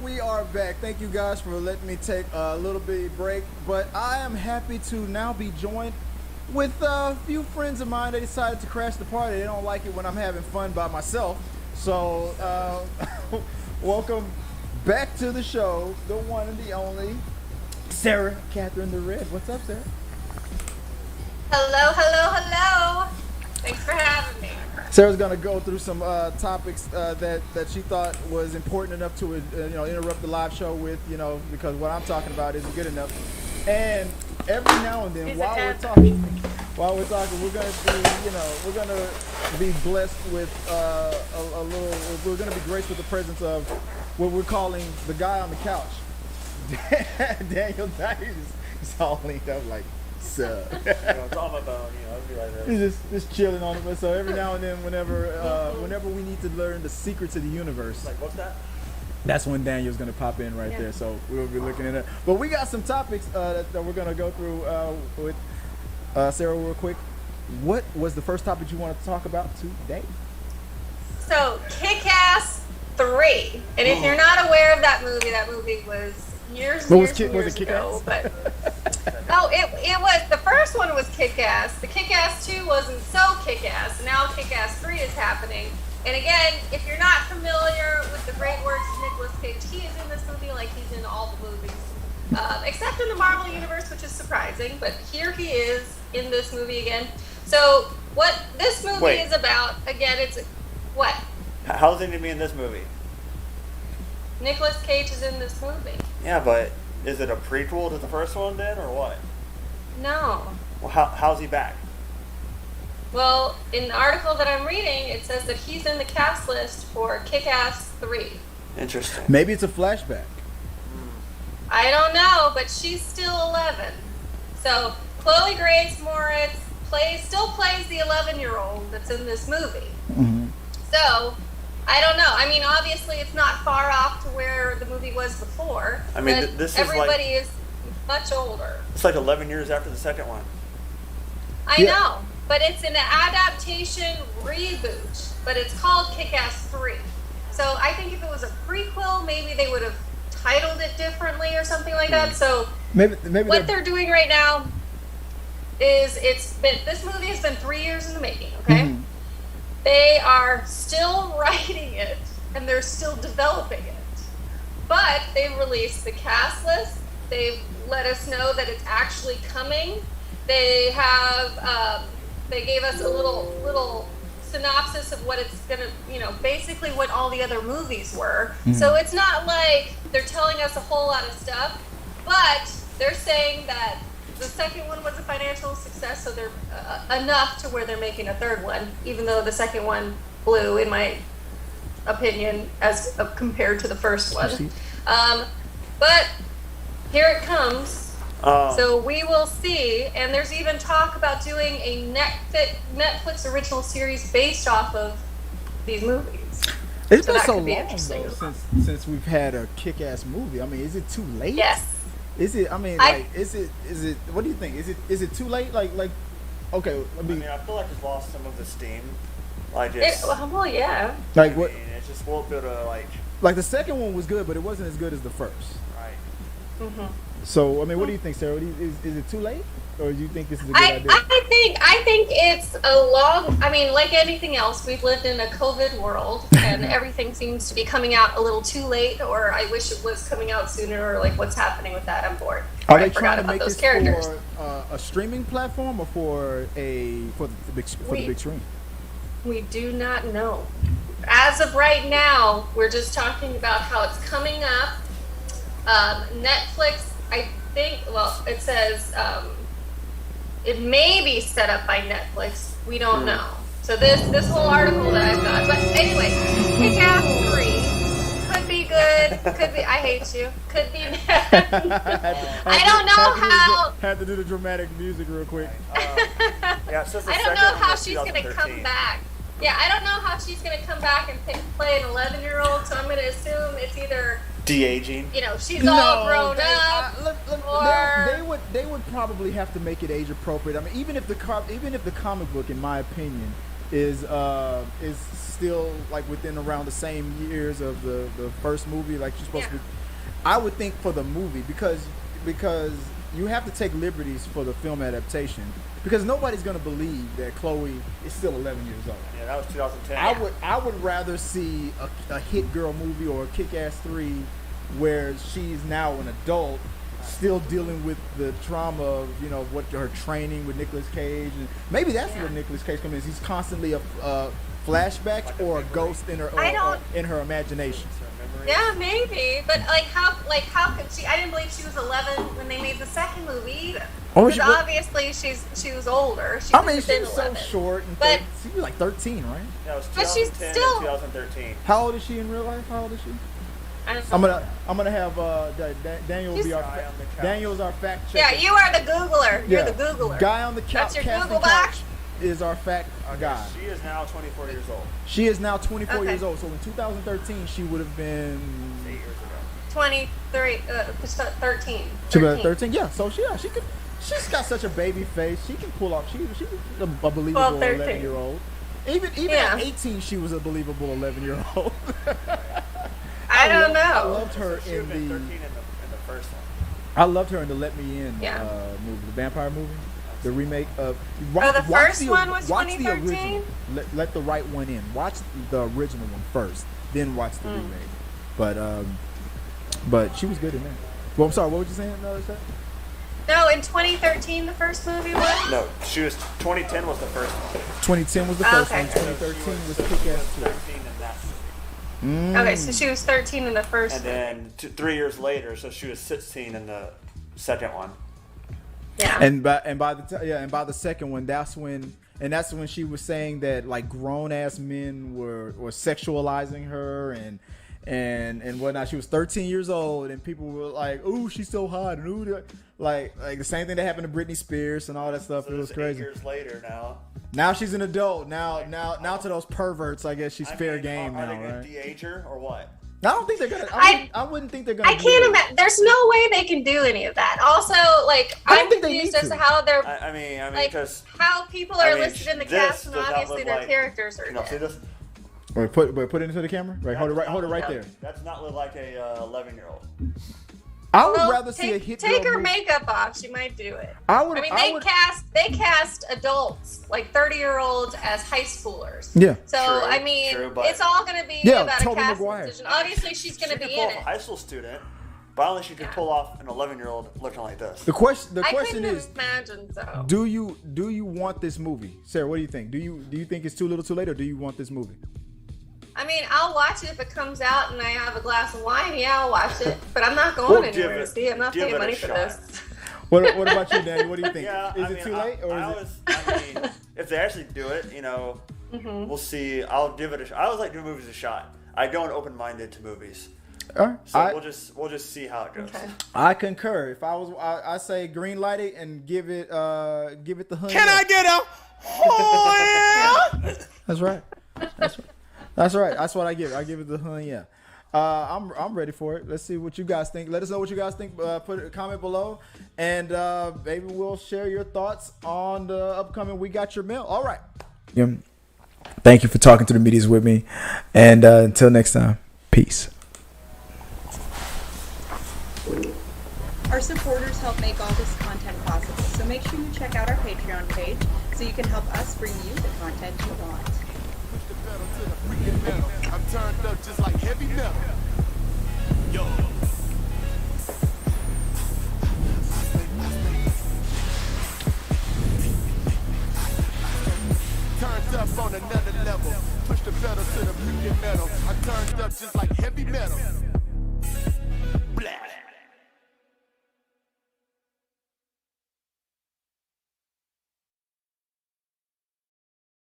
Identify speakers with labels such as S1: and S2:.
S1: we are back. Thank you guys for letting me take a little bitty break. But I am happy to now be joined with a few friends of mine. They decided to crash the party. They don't like it when I'm having fun by myself. So, welcome back to the show, the one and the only Sarah, Katherine the Red. What's up, Sarah?
S2: Hello, hello, hello. Thanks for having me.
S1: Sarah's gonna go through some topics that she thought was important enough to interrupt the live show with, because what I'm talking about isn't good enough. And every now and then, while we're talking, we're gonna be blessed with a little. We're gonna be graced with the presence of what we're calling the guy on the couch. Daniel Dice is all leaned up like. So
S3: it's on my bone, I'd be like that.
S1: He's just chilling on it. So every now and then, whenever we need to learn the secrets of the universe,
S3: like what's that?
S1: That's when Daniel's gonna pop in right there. So we'll be looking at it. But we got some topics that we're gonna go through with Sarah real quick. What was the first topic you wanted to talk about today?
S2: So Kickass 3, and if you're not aware of that movie was years ago. But it was, the first one was Kickass. The Kickass 2 wasn't so Kickass. Now Kickass 3 is happening. And again, if you're not familiar with the great works of Nicolas Cage, he is in this movie like he's in all the movies, except in the Marvel Universe, which is surprising. But here he is in this movie again. So what this movie is about, again, it's what?
S3: How's he gonna be in this movie?
S2: Nicolas Cage is in this movie.
S3: Yeah, but is it a prequel to the first one then, or what?
S2: No.
S3: Well, how's he back?
S2: Well, in the article that I'm reading, it says that he's in the cast list for Kick-Ass 3.
S3: Interesting.
S1: Maybe it's a flashback.
S2: I don't know, but she's still 11. So Chloe Grace Moritz still plays the 11-year-old that's in this movie.
S1: Mm-hmm.
S2: So I don't know. I mean, obviously, it's not far off to where the movie was before.
S3: I mean, this is
S2: everybody is much older.
S3: It's like 11 years after the second one.
S2: I know, but it's an adaptation reboot, but it's called Kick-Ass 3. So I think if it was a prequel, maybe they would have titled it differently or something like that. So
S1: maybe
S2: what they're doing right now is this movie has been 3 years in the making, okay? Mm-hmm. They are still writing it, and they're still developing it. But they've released the cast list. They've let us know that it's actually coming. They have, they gave us a little synopsis of what it's gonna, basically what all the other movies were. Mm-hmm. So it's not like they're telling us a whole lot of stuff, but they're saying that the second one was a financial success, so they're enough to where they're making a third one, even though the second one blew, in my opinion, as compared to the first one. But here it comes. So we will see, and there's even talk about doing a Netflix original series based off of these movies.
S1: It's been so long though, since we've had a kick-ass movie. I mean, is it too late?
S2: Yes.
S1: Is it? I mean, is it? What do you think? Is it too late? Okay.
S3: I feel like it's lost some of the steam.
S2: Well, yeah.
S1: Like what?
S3: It just won't be able to
S1: Like the second one was good, but it wasn't as good as the first.
S3: Right.
S2: Mm-hmm.
S1: So I mean, what do you think, Sarah? Is it too late, or do you think this is a good idea?
S2: I think it's a long. I mean, like anything else, we've lived in a COVID world, and everything seems to be coming out a little too late. Or I wish it was coming out sooner. Or like, what's happening with that? I'm bored.
S1: Are they trying to make this for a streaming platform or for the big screen?
S2: We do not know. As of right now, we're just talking about how it's coming up. Netflix, I think. Well, it says. It may be set up by Netflix. We don't know. So this whole article that I've got. But anyway, Kick-Ass 3 could be good. Could be. I hate you. Could be bad. I don't know how.
S1: Had to do the dramatic music real quick.
S3: I
S2: don't know how she's gonna come back. Yeah, I don't know how she's gonna come back and play an 11-year-old. So I'm gonna assume it's either
S3: de-aging.
S2: She's all grown up.
S1: They would probably have to make it age appropriate. I mean, even if the comic book, in my opinion, is still like within around the same years of the first movie. Like she's supposed to be. I would think for the movie because you have to take liberties for the film adaptation because nobody's gonna believe that Chloe is still 11 years old.
S3: Yeah, that was 2010.
S1: I would rather see a hit girl movie or a Kick-Ass 3 where she's now an adult still dealing with the trauma of what her training with Nicolas Cage, and maybe that's what Nicolas Cage comes in. He's constantly a flashback
S3: like
S1: or a ghost in her in her imagination.
S2: Yeah, maybe, but how could she? I didn't believe she was 11 when they made the second movie either.
S1: Oh,
S2: because obviously she was older. She
S1: was so short, and she was like 13, right?
S3: Yeah, it was 2010
S2: but she's still
S3: 2013.
S1: How old is she in real life? How old is she? I'm gonna have Daniel be our Daniel's our fact checker.
S2: Yeah, you are the Googler. You're the Googler.
S1: Guy on the couch.
S2: That's your Google box.
S1: Is our fact guy.
S3: She is now 24 years old.
S1: She is now 24 years old. So in 2013, she would have been
S3: 8 years ago.
S2: 23, 13.
S1: She was 13. Yeah. So she could. She's got such a baby face. She can pull off. She's a believable 11-year-old. Even at 18, she was a believable 11-year-old.
S2: I don't know.
S1: I loved her
S3: She
S1: in
S3: would have been
S1: the
S3: 13 in the first one.
S1: I loved her in the Let Me In movie, the vampire movie, the remake of.
S2: The first one was
S1: watch the
S2: 2013.
S1: original. Let the right one in. Watch the original one first, then watch the remake. But she was good in that. Well, I'm sorry. What were you saying?
S2: No, in 2013 the first movie was.
S3: No, she was 2010 was the first one.
S1: 2010 was the first one.
S3: So
S1: 2013 was
S3: she
S1: Kick-Ass 2.
S3: 13 in that movie.
S2: Okay, so she was 13 in the first.
S3: And then 3 years later, so she was 16 in the second one.
S2: Yeah.
S1: And by the second one, that's when she was saying that like grown ass men were sexualizing her and whatnot. She was 13 years old, and people were like, "Ooh, she's so hot," and ooh, like the same thing that happened to Britney Spears and all that stuff.
S3: So
S1: it was crazy.
S3: 8 years later now.
S1: Now she's an adult. Now to those perverts, I guess she's fair game
S3: are
S1: now,
S3: they gonna
S1: right?
S3: de-age her or what?
S1: I don't think they're gonna. I wouldn't think they're gonna.
S2: I can't imagine. There's no way they can do any of that. Also, like I'm confused as to how they're.
S3: I mean,
S2: like
S3: because
S2: how people are listed in the cast and obviously their characters are.
S3: See this?
S1: Wait, put it into the camera. Right, hold it right there.
S3: That's not look like a 11-year-old.
S1: I would rather see a hit.
S2: Take her makeup off. She might do it. They cast adults like 30-year-olds as high schoolers.
S1: Yeah.
S2: So it's all going to be about a casting decision. Obviously, she's going to be in it.
S3: A high school student, but only she could pull off an 11-year-old looking like this.
S1: The question
S2: I
S1: is,
S2: imagine so.
S1: Do you want this movie, Sarah? What do you think? Do you think it's too little, too late, or do you want this movie?
S2: I mean, I'll watch it if it comes out and I have a glass of wine. Yeah, I'll watch it. But I'm not going anywhere to see it. I'm not paying money for this.
S1: What about you, Danny? What do you think? Is it too late?
S3: If they actually do it, we'll see. I'll give it a shot. I always like giving movies a shot. I don't open-minded to movies.
S1: All right.
S3: So we'll just see how it goes. Okay.
S1: I concur. If I say green light it and give it the honey.
S4: Can I get a oh yeah?
S1: That's right. That's right. That's what I give it. I give it the honey. Yeah. I'm ready for it. Let's see what you guys think. Let us know what you guys think. Put a comment below, and maybe we'll share your thoughts on the upcoming We Got Your Mail. All right. Thank you for talking to the medias with me, and until next time, peace.
S5: Our supporters help make all this content possible, so make sure you check out our Patreon page so you can help us bring you the content you want.
S4: I'm turned up just like heavy metal. Yo. Turned up on another level. Push the pedal to the freaking metal. I turned up just like heavy metal.